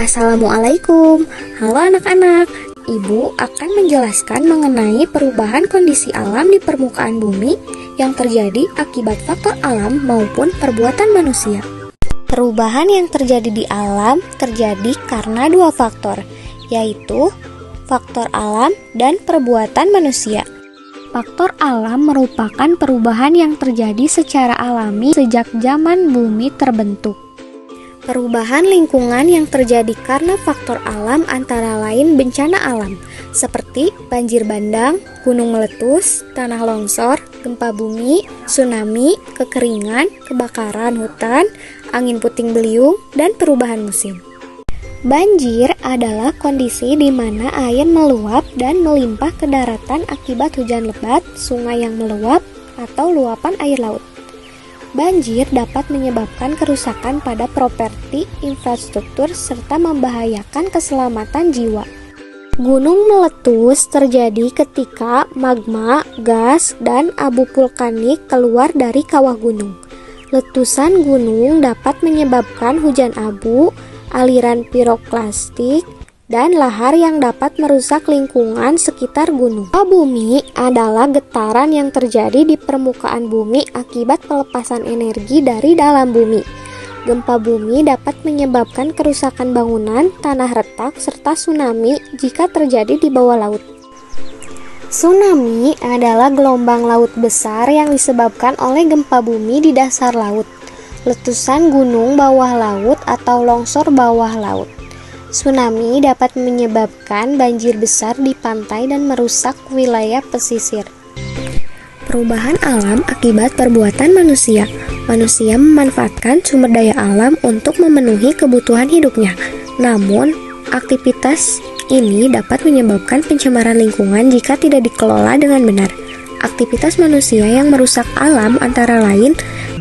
Assalamualaikum, halo anak-anak. Ibu akan menjelaskan mengenai perubahan kondisi alam di permukaan bumi yang terjadi akibat faktor alam maupun perbuatan manusia. Perubahan yang terjadi di alam terjadi karena dua faktor, yaitu faktor alam dan perbuatan manusia. Faktor alam merupakan perubahan yang terjadi secara alami sejak zaman bumi terbentuk. Perubahan lingkungan yang terjadi karena faktor alam antara lain bencana alam, seperti banjir bandang, gunung meletus, tanah longsor, gempa bumi, tsunami, kekeringan, kebakaran hutan, angin puting beliung, dan perubahan musim. Banjir adalah kondisi di mana air meluap dan melimpah ke daratan akibat hujan lebat, sungai yang meluap, atau luapan air laut. Banjir dapat menyebabkan kerusakan pada properti, infrastruktur, serta membahayakan keselamatan jiwa. Gunung meletus terjadi ketika magma, gas, dan abu vulkanik keluar dari kawah gunung. Letusan gunung dapat menyebabkan hujan abu, aliran piroklastik, dan lahar yang dapat merusak lingkungan sekitar gunung. Gempa bumi adalah getaran yang terjadi di permukaan bumi akibat pelepasan energi dari dalam bumi. Gempa bumi dapat menyebabkan kerusakan bangunan, tanah retak, serta tsunami jika terjadi di bawah laut. Tsunami adalah gelombang laut besar yang disebabkan oleh gempa bumi di dasar laut, letusan gunung bawah laut, atau longsor bawah laut. Tsunami dapat menyebabkan banjir besar di pantai dan merusak wilayah pesisir. Perubahan alam akibat perbuatan manusia. Manusia memanfaatkan sumber daya alam untuk memenuhi kebutuhan hidupnya. Namun, aktivitas ini dapat menyebabkan pencemaran lingkungan jika tidak dikelola dengan benar. Aktivitas manusia yang merusak alam antara lain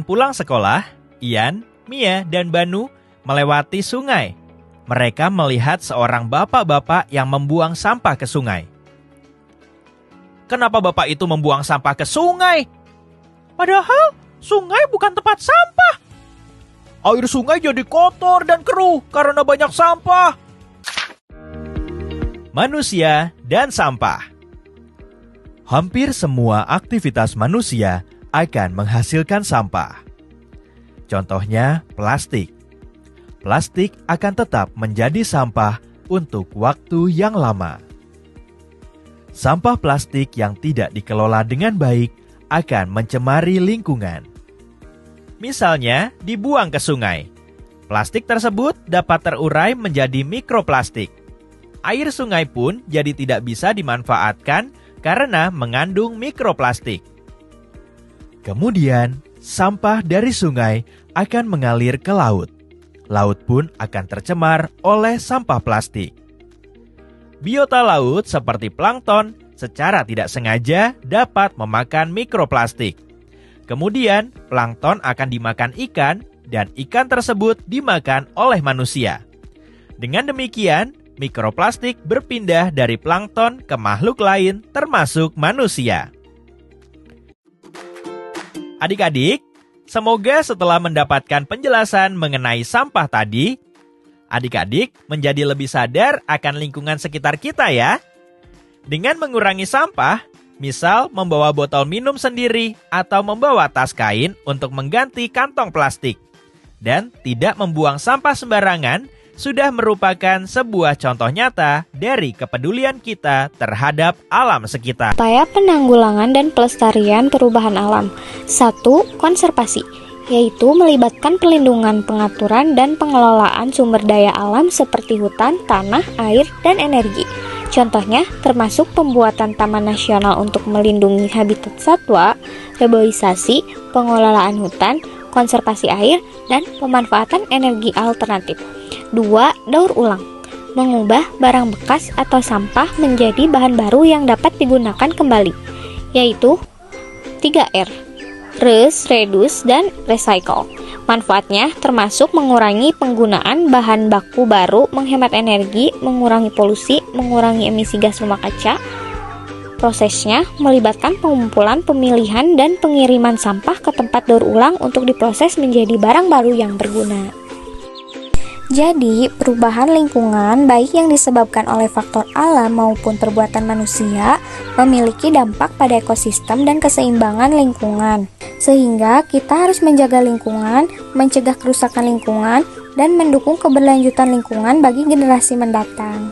pulang sekolah, Ian, Mia, dan Banu melewati sungai. Mereka melihat seorang bapak-bapak yang membuang sampah ke sungai. Kenapa bapak itu membuang sampah ke sungai? Padahal sungai bukan tempat sampah. Air sungai jadi kotor dan keruh karena banyak sampah. Manusia dan sampah. Hampir semua aktivitas manusia akan menghasilkan sampah. Contohnya plastik. Plastik akan tetap menjadi sampah untuk waktu yang lama. Sampah plastik yang tidak dikelola dengan baik akan mencemari lingkungan. Misalnya, dibuang ke sungai. Plastik tersebut dapat terurai menjadi mikroplastik. Air sungai pun jadi tidak bisa dimanfaatkan karena mengandung mikroplastik. Kemudian, sampah dari sungai akan mengalir ke laut. Laut pun akan tercemar oleh sampah plastik. Biota laut seperti plankton secara tidak sengaja dapat memakan mikroplastik. Kemudian, plankton akan dimakan ikan dan ikan tersebut dimakan oleh manusia. Dengan demikian, mikroplastik berpindah dari plankton ke makhluk lain termasuk manusia. Adik-adik, semoga setelah mendapatkan penjelasan mengenai sampah tadi, adik-adik menjadi lebih sadar akan lingkungan sekitar kita ya. Dengan mengurangi sampah, misal membawa botol minum sendiri atau membawa tas kain untuk mengganti kantong plastik, dan tidak membuang sampah sembarangan, sudah merupakan sebuah contoh nyata dari kepedulian kita terhadap alam sekitar. Upaya penanggulangan dan pelestarian perubahan alam. 1. Konservasi, yaitu melibatkan pelindungan, pengaturan, dan pengelolaan sumber daya alam seperti hutan, tanah, air, dan energi. Contohnya termasuk pembuatan taman nasional untuk melindungi habitat satwa, reboisasi, pengelolaan hutan, konservasi air, dan pemanfaatan energi alternatif. 2. Daur ulang, mengubah barang bekas atau sampah menjadi bahan baru yang dapat digunakan kembali, yaitu 3R, reuse, reduce, dan recycle. Manfaatnya termasuk mengurangi penggunaan bahan baku baru, menghemat energi, mengurangi polusi, mengurangi emisi gas rumah kaca. Prosesnya melibatkan pengumpulan, pemilihan, dan pengiriman sampah ke tempat daur ulang untuk diproses menjadi barang baru yang berguna. Jadi, perubahan lingkungan baik yang disebabkan oleh faktor alam maupun perbuatan manusia memiliki dampak pada ekosistem dan keseimbangan lingkungan. Sehingga kita harus menjaga lingkungan, mencegah kerusakan lingkungan, dan mendukung keberlanjutan lingkungan bagi generasi mendatang.